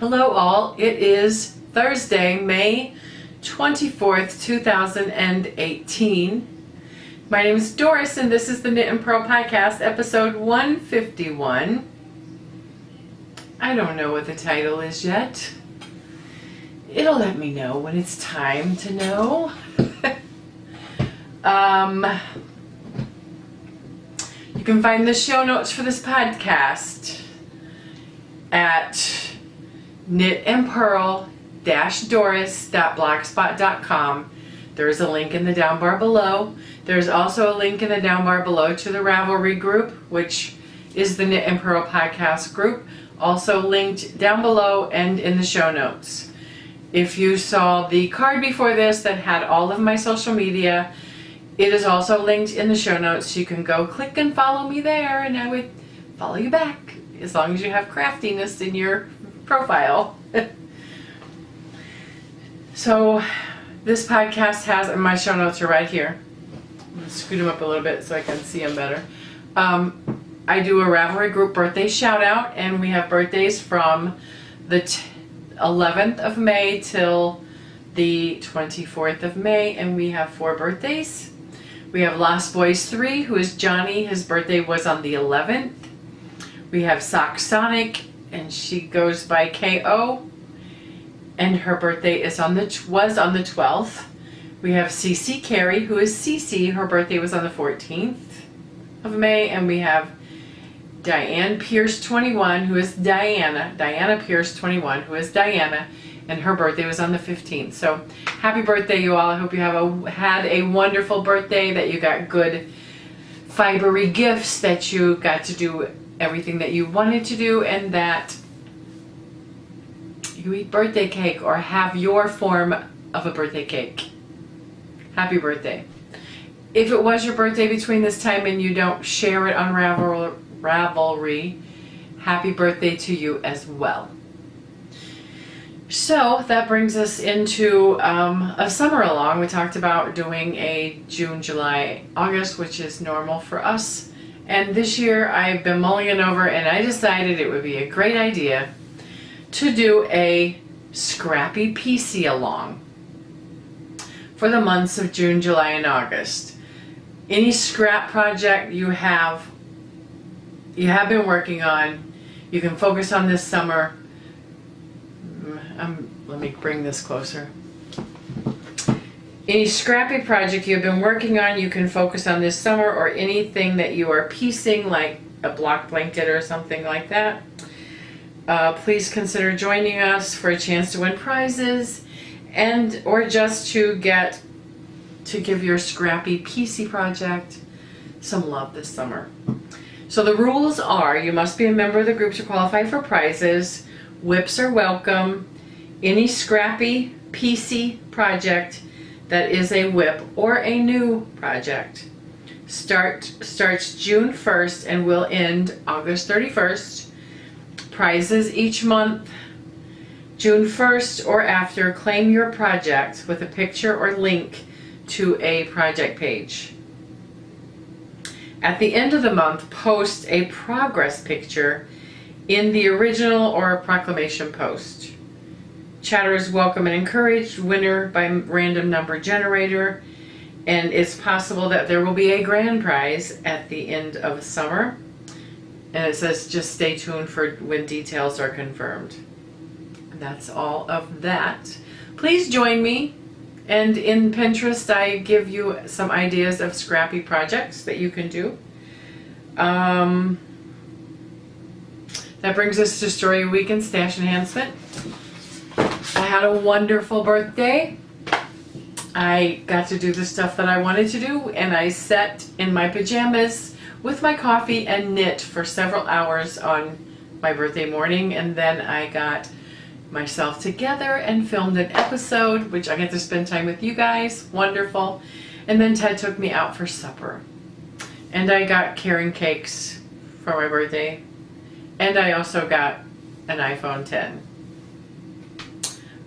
Hello all, it is Thursday, May 24th, 2018. My name is Doris and this is the Knit and Purl Podcast, episode 151. I don't know what the title is yet. It'll let me know when it's time to know. You can find the show notes for this podcast at knitandpurl-doris.blogspot.com. There's a link in the down bar below. There's also a link in the down bar below to the Ravelry group, which is the Knit and Purl podcast group, also linked down below and in the show notes. If you saw the card before this that had all of my social media, it is also linked in the show notes. You can go click and follow me there, and I would follow you back as long as you have craftiness in your profile. So this podcast has, and my show notes are right here. I'm going to scoot them up a little bit so I can see them better. I do a Ravelry group birthday shout out, and we have birthdays from the 11th of May till the 24th of May, and we have 4 birthdays. We have Lost Boys 3, who is Johnny. His birthday was on the 11th. We have Sock Sonic, and she goes by KO, and her birthday is was on the 12th. We have CC Carey, who is CC. Her birthday was on the 14th of May, and we have Diane Pierce 21, who is Diana. Diana Pierce 21, who is Diana, and her birthday was on the 15th. So happy birthday, you all. I hope you had a wonderful birthday, that you got good fibery gifts, that you got to do everything that you wanted to do, and that you eat birthday cake or have your form of a birthday cake. Happy birthday. If it was your birthday between this time and you don't share it on Ravelry, happy birthday to you as well. So that brings us into a summer along. We talked about doing a June, July, August, which is normal for us. And this year I've been mulling it over, and I decided it would be a great idea to do a scrappy PC along for the months of June, July, and August. Any scrap project you have been working on, you can focus on this summer. Let me bring this closer. Any scrappy project you've been working on, you can focus on this summer, or anything that you are piecing, like a block blanket or something like that. Please consider joining us for a chance to win prizes, or just to give your scrappy PC project some love this summer. So the rules are: you must be a member of the group to qualify for prizes. Whips are welcome. Any scrappy PC project that is a whip or a new project starts June 1st and will end August 31st. Prizes each month. June 1st or after, claim your project with a picture or link to a project page. At the end of the month, post a progress picture in the original or a proclamation post. Chatter is welcome and encouraged. Winner by random number generator. And it's possible that there will be a grand prize at the end of summer. And it says just stay tuned for when details are confirmed. And that's all of that. Please join me. And in Pinterest, I give you some ideas of scrappy projects that you can do. That brings us to Story of the Week and Stash Enhancement. I had a wonderful birthday. I got to do the stuff that I wanted to do, and I sat in my pajamas with my coffee and knit for several hours on my birthday morning, and then I got myself together and filmed an episode, which I get to spend time with you guys. Wonderful. And then Ted took me out for supper, and I got Karen cakes for my birthday, and I also got an iPhone 10.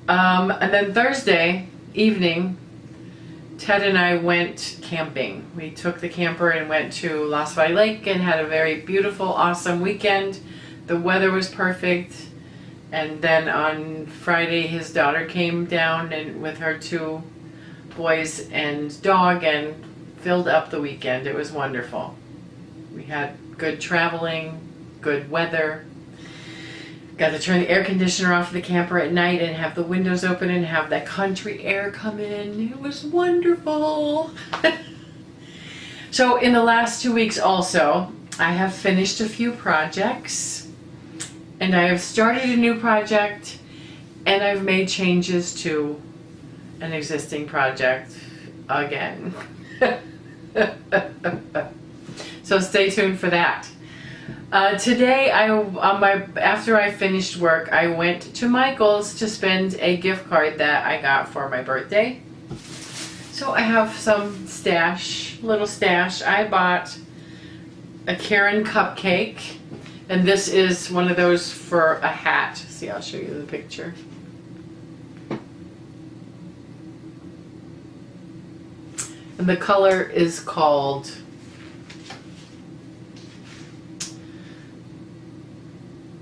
And then Thursday evening, Ted and I went camping. We took the camper and went to Lost Valley Lake and had a very beautiful, awesome weekend. The weather was perfect. And then on Friday, his daughter came down and with her 2 boys and dog and filled up the weekend. It was wonderful. We had good traveling, good weather. Got to turn the air conditioner off the camper at night and have the windows open and have that country air come in. It was wonderful. So in the last 2 weeks also, I have finished a few projects, and I have started a new project, and I've made changes to an existing project again. So stay tuned for that. Today, after I finished work, I went to Michael's to spend a gift card that I got for my birthday. So I have some little stash. I bought a Karen cupcake, and this is one of those for a hat. See, I'll show you the picture. And the color is called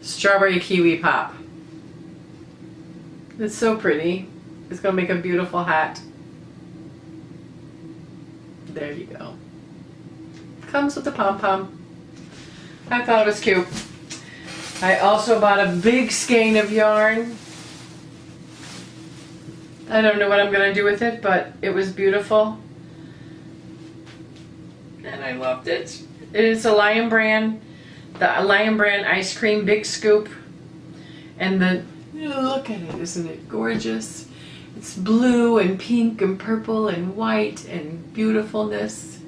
Strawberry Kiwi Pop. It's so pretty. It's gonna make a beautiful hat. There you go. Comes with the pom-pom. I thought it was cute. I also bought a big skein of yarn. I don't know what I'm gonna do with it, but it was beautiful. And I loved it. It's a Lion Brand, the Lion Brand Ice Cream Big Scoop. And look at it, isn't it gorgeous? It's blue and pink and purple and white and beautifulness.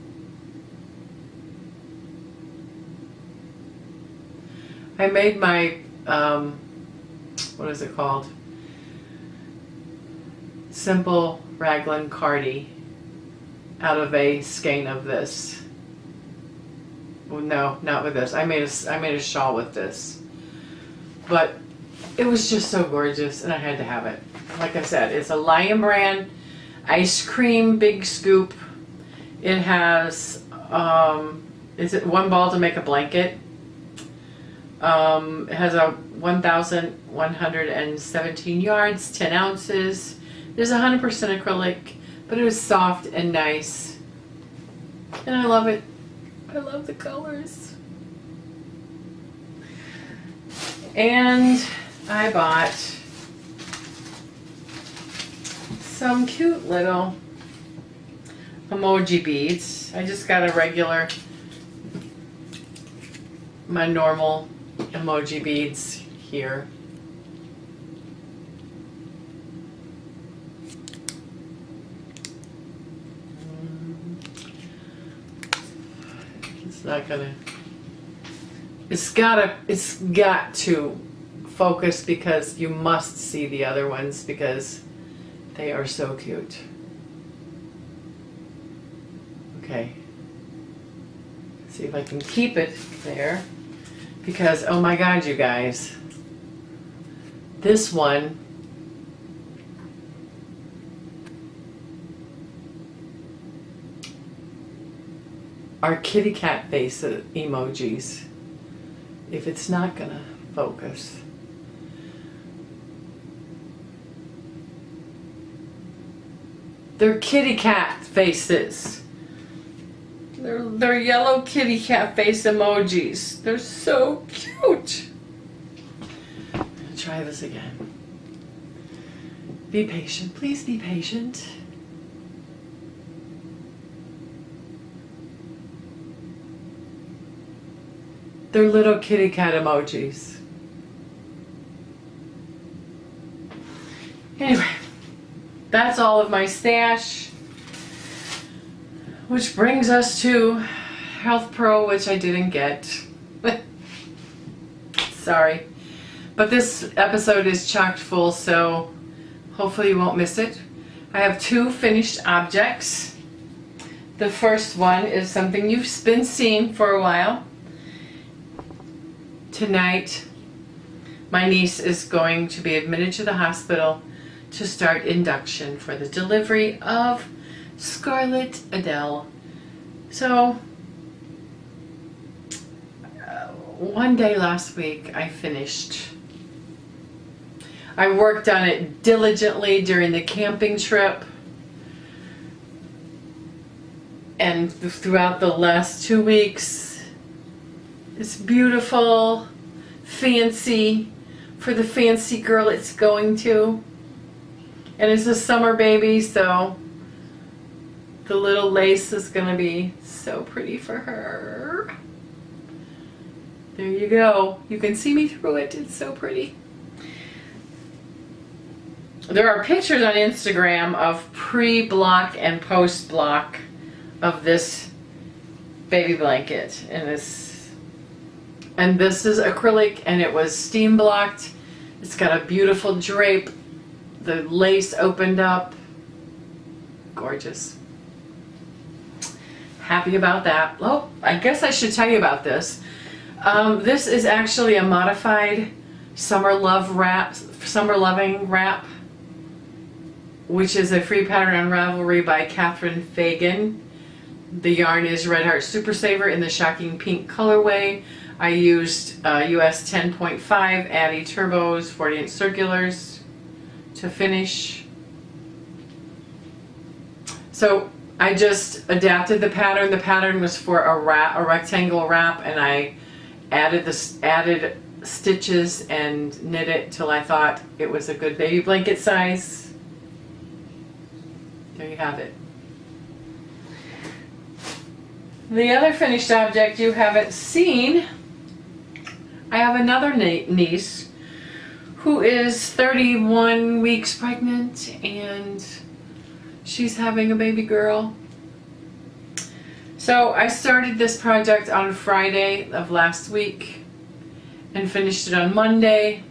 I made my, what is it called? Simple raglan cardie out of a skein of this. Well, no, not with this. I made a shawl with this. But it was just so gorgeous, and I had to have it. Like I said, it's a Lion Brand Ice Cream Big Scoop. It has, is it 1 ball to make a blanket? It has a 1,117 yards, 10 ounces. There's 100% acrylic, but it was soft and nice. And I love it. I love the colors. And I bought some cute little emoji beads. I just got my normal emoji beads here. It's not gonna, it's got to focus because you must see the other ones because they are so cute. Okay. See if I can keep it there because, oh my God, you guys. This one are kitty cat face emojis. If it's not gonna focus. They're kitty cat faces. They're yellow kitty cat face emojis. They're so cute. I'm gonna try this again. Be patient, please be patient. They're little kitty cat emojis. Anyway, that's all of my stash. Which brings us to Health Pro, which I didn't get. Sorry. But this episode is chocked full, so hopefully you won't miss it. I have 2 finished objects. The first one is something you've been seeing for a while. Tonight, my niece is going to be admitted to the hospital to start induction for the delivery of Scarlett Adele. So, one day last week I finished I worked on it diligently during the camping trip and throughout the last 2 weeks. It's beautiful, fancy, for the fancy girl it's going to. And it's a summer baby, so the little lace is going to be so pretty for her. There you go. You can see me through it. It's so pretty. There are pictures on Instagram of pre-block and post-block of this baby blanket. And this is acrylic, and it was steam blocked. It's got a beautiful drape. The lace opened up. Gorgeous. Happy about that. Oh, I guess I should tell you about this. This is actually a modified Summer Loving wrap, which is a free pattern on Ravelry by Catherine Fagan. The yarn is Red Heart Super Saver in the shocking pink colorway. I used US 10.5 Addi Turbos 48 circulars to finish. So I just adapted the pattern. The pattern was for a rectangle wrap, and I added stitches and knit it till I thought it was a good baby blanket size. There you have it. The other finished object you haven't seen, I have another niece who is 31 weeks pregnant, and she's having a baby girl. So I started this project on Friday of last week and finished it on Monday.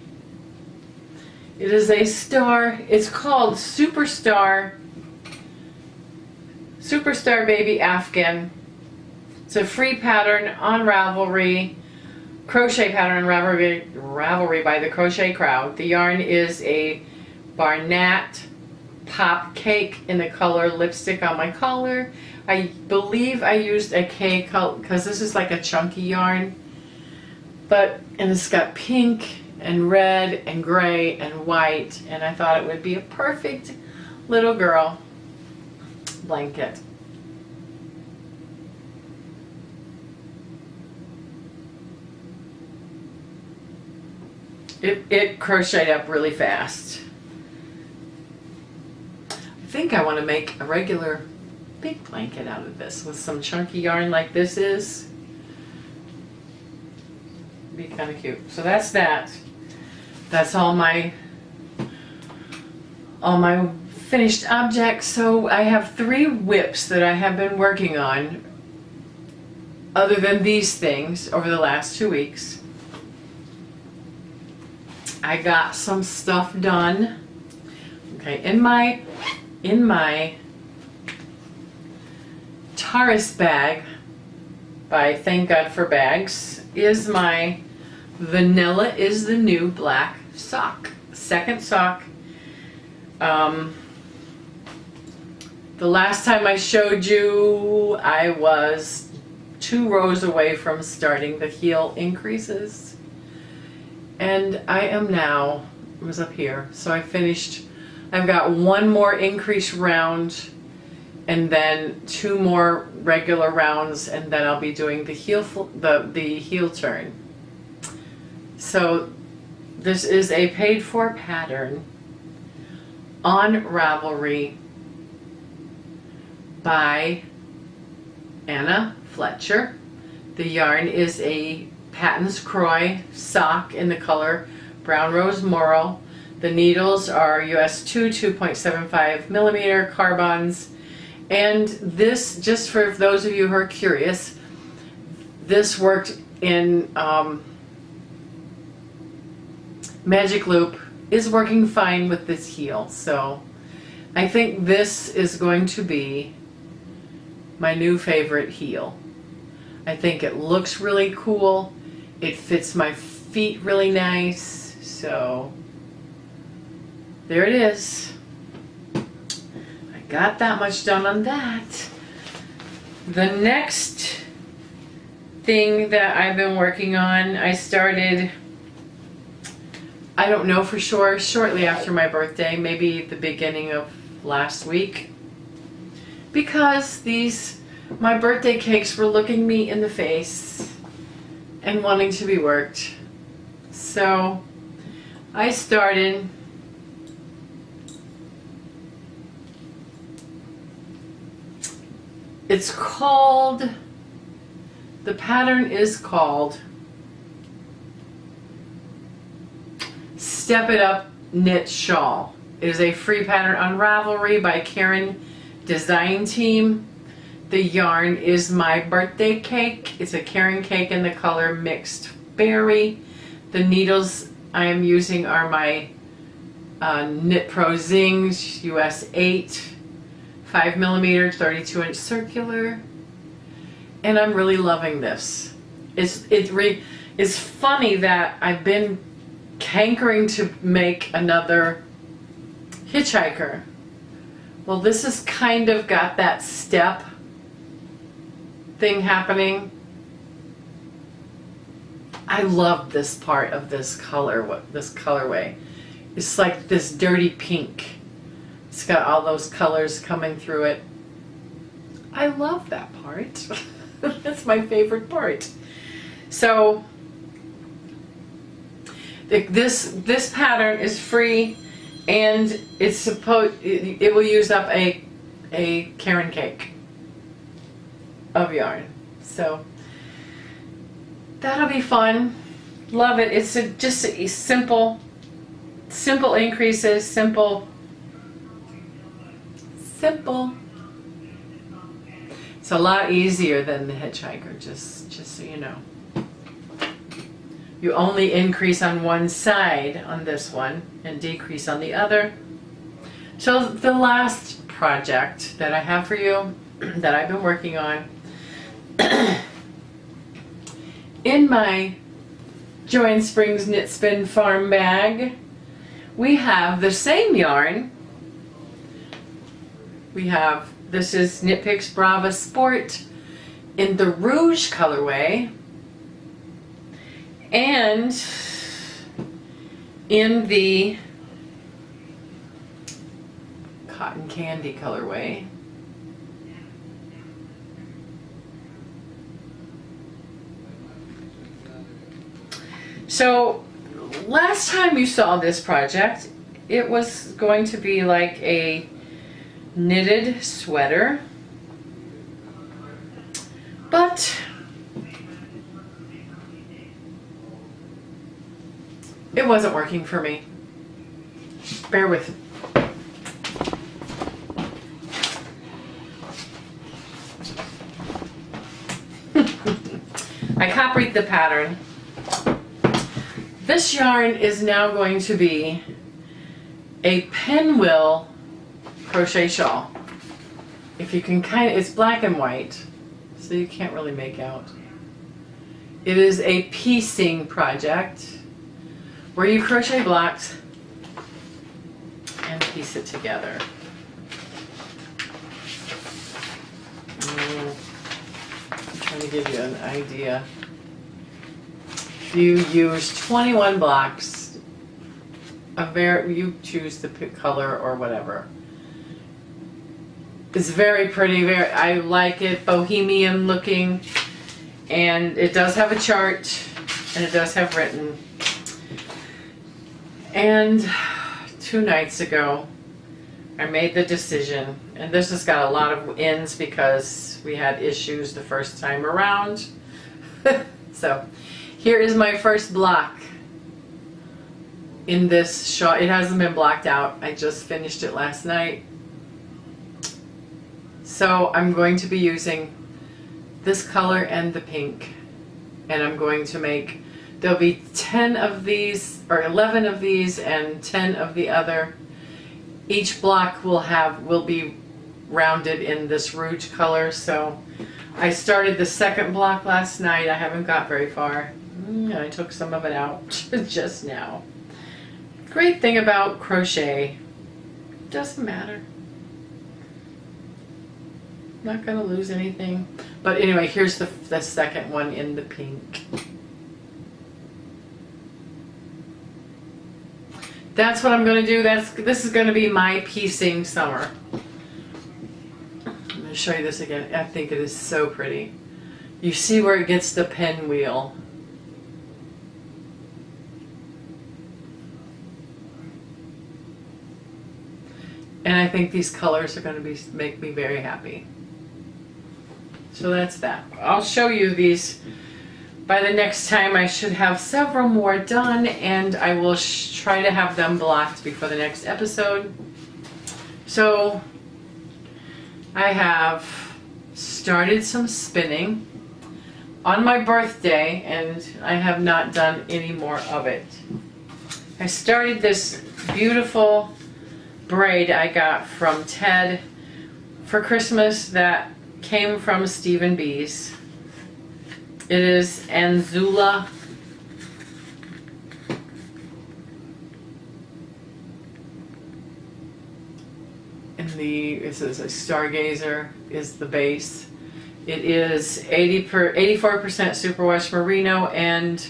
It is a star. It's called Superstar Baby Afghan. It's a free pattern on Ravelry, crochet pattern on Ravelry by the Crochet Crowd. The yarn is a Barnett Pop Cake in the color Lipstick on My Collar. I believe I used a K color because this is like a chunky yarn, and it's got pink and red and gray and white, and I thought it would be a perfect little girl blanket. It crocheted up really fast. I think I want to make a regular big blanket out of this with some chunky yarn like this is. Be kind of cute. So that's that. That's all my finished objects. So I have 3 whips that I have been working on other than these things over the last 2 weeks. I got some stuff done. Okay, in my Taurus bag by Thank God for Bags is my Vanilla is the New black sock. Second sock. The last time I showed you, I was 2 rows away from starting the heel increases. And I am now, I was up here, so I finished. I've got 1 more increase round and then 2 more regular rounds, and then I'll be doing the heel turn. So this is a paid for pattern on Ravelry by Anna Fletcher. The yarn is a Patton's Croix sock in the color Brown Rose Morel. The needles are US 2.75 millimeter carbons. And this, just for those of you who are curious, this worked in Magic Loop, is working fine with this heel. So I think this is going to be my new favorite heel. I think it looks really cool. It fits my feet really nice. So there it is. I got that much done on that. The next thing that I've been working on, I started I don't know for sure, shortly after my birthday, maybe the beginning of last week, because my birthday cakes were looking me in the face and wanting to be worked. So I started the pattern is called Step It Up Knit Shawl. It is a free pattern on Ravelry by Karen Design Team. The yarn is my birthday cake. It's a Karen cake in the color Mixed Berry. The needles I am using are my Knit Pro Zings US 8, 5mm, 32-inch circular. And I'm really loving this. It's funny that I've been hankering to make another hitchhiker. Well, this has kind of got that step thing happening. I love this part of this colorway. It's like this dirty pink. It's got all those colors coming through it. I love that part. That's my favorite part. So this pattern is free, and it will use up a Karen cake of yarn. So that'll be fun. Love it. It's just a simple increases, simple. It's a lot easier than the hitchhiker, just so you know. You only increase on one side on this one and decrease on the other. So the last project that I have for you that I've been working on, in my Joanne Springs Knit Spin Farm bag, we have the same yarn. This is Knit Picks Brava Sport in the Rouge colorway, and in the Cotton Candy colorway. So last time you saw this project, it was going to be like a knitted sweater, but it wasn't working for me. Bear with me. I copied the pattern. This yarn is now going to be a pinwheel crochet shawl. If you can it's black and white, so you can't really make out. It is a piecing project where you crochet blocks and piece it together. I'm trying to give you an idea. You use 21 blocks. You choose the color or whatever. It's very pretty. I like it, bohemian looking, and it does have a chart, and it does have written. And 2 nights ago, I made the decision, and this has got a lot of ends because we had issues the first time around. So here is my first block in this shawl. It hasn't been blocked out. I just finished it last night. So I'm going to be using this color and the pink, and I'm going to make, there'll be 10 of these or 11 of these and 10 of the other. Each block will be rounded in this Rouge color. So I started the second block last night. I haven't got very far. I took some of it out just now. Great thing about crochet, doesn't matter. Not gonna lose anything. But anyway, here's the second one in the pink. that's what I'm going to do. This is going to be my piecing summer. I'm going to show you this again. I think it is so pretty. You see where it gets the pinwheel. And I think these colors are going to make me very happy. So that's that. I'll show you these. By the next time I should have several more done, and I will try to have them blocked before the next episode. So I have started some spinning on my birthday, and I have not done any more of it. I started this beautiful braid I got from Ted for Christmas that came from Stephen B's. It is Anzula. And it says a Stargazer is the base. It is 84% superwash merino and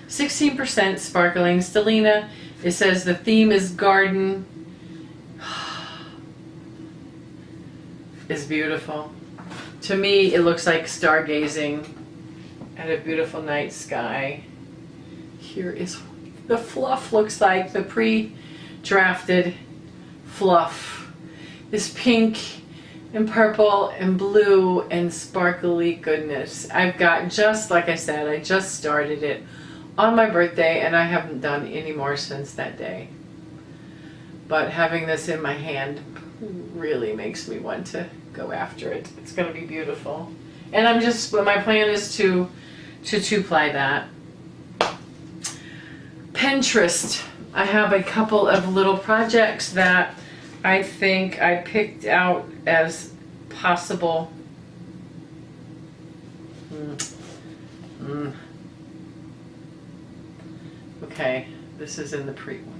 16% sparkling stellina. It says the theme is garden. Is beautiful. To me, it looks like stargazing at a beautiful night sky. Here is what the fluff looks like. The pre-drafted fluff is pink and purple and blue and sparkly goodness. I've got, just like I said, I just started it on my birthday, and I haven't done any more since that day. But having this in my hand really makes me want to go after it. It's going to be beautiful. And my plan is to two-ply that. Pinterest. I have a couple of little projects that I think I picked out as possible. Okay, this is in the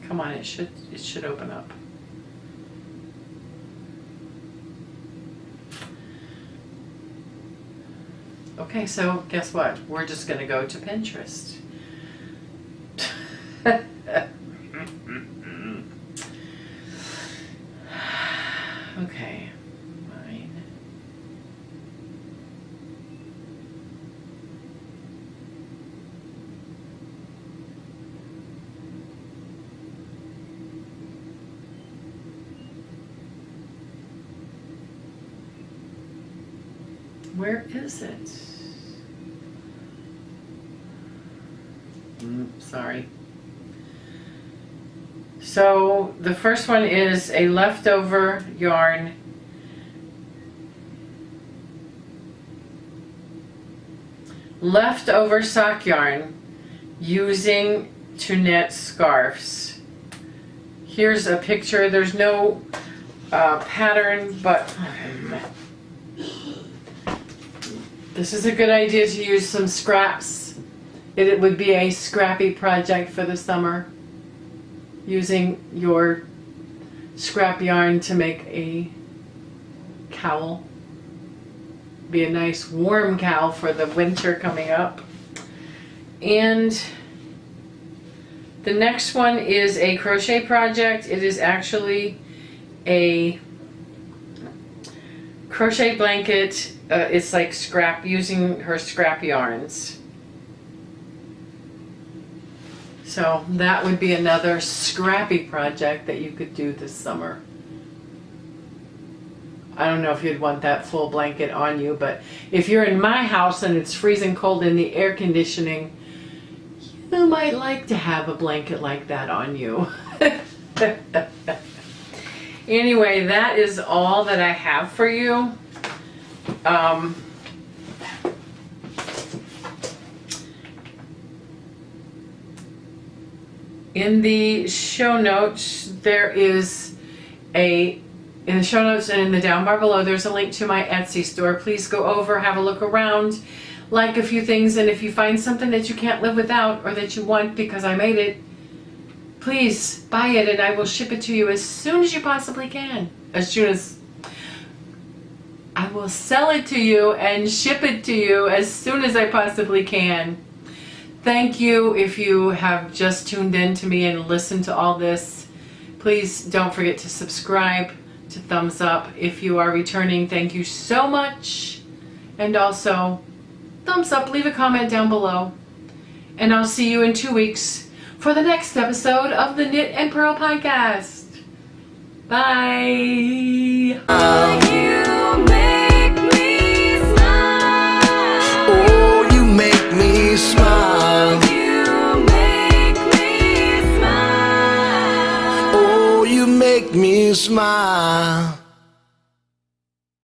come on, it should open up. Okay, so guess what? We're just going to go to Pinterest. Okay, fine. Where is it? Sorry. So the first one is a leftover yarn. Leftover sock yarn using to knit scarves. Here's a picture. There's no pattern, but this is a good idea to use some scraps. It would be a scrappy project for the summer, using your scrap yarn to make a cowl. Be a nice warm cowl for the winter coming up. And the next one is a crochet project. It is actually a crochet blanket. It's like scrap, using her scrap yarns. So that would be another scrappy project that you could do this summer. I don't know if you'd want that full blanket on you, but if you're in my house and it's freezing cold in the air conditioning, you might like to have a blanket like that on you. Anyway, that is all that I have for you. In the show notes, in the show notes and in the down bar below, there's a link to my Etsy store. Please go over, have a look around, like a few things, and if you find something that you can't live without or that you want because I made it, please buy it and I will ship it to you as soon as you possibly can. I will sell it to you and ship it to you as soon as I possibly can. Thank you if you have just tuned in to me and listened to all this. Please don't forget to subscribe, to thumbs up. If you are returning, thank you so much. And also, thumbs up, leave a comment down below. And I'll see you in 2 weeks for the next episode of the Knit and Purl Podcast. Bye. You make me smile. Oh, you make me smile. You make me smile. Oh, you make me smile.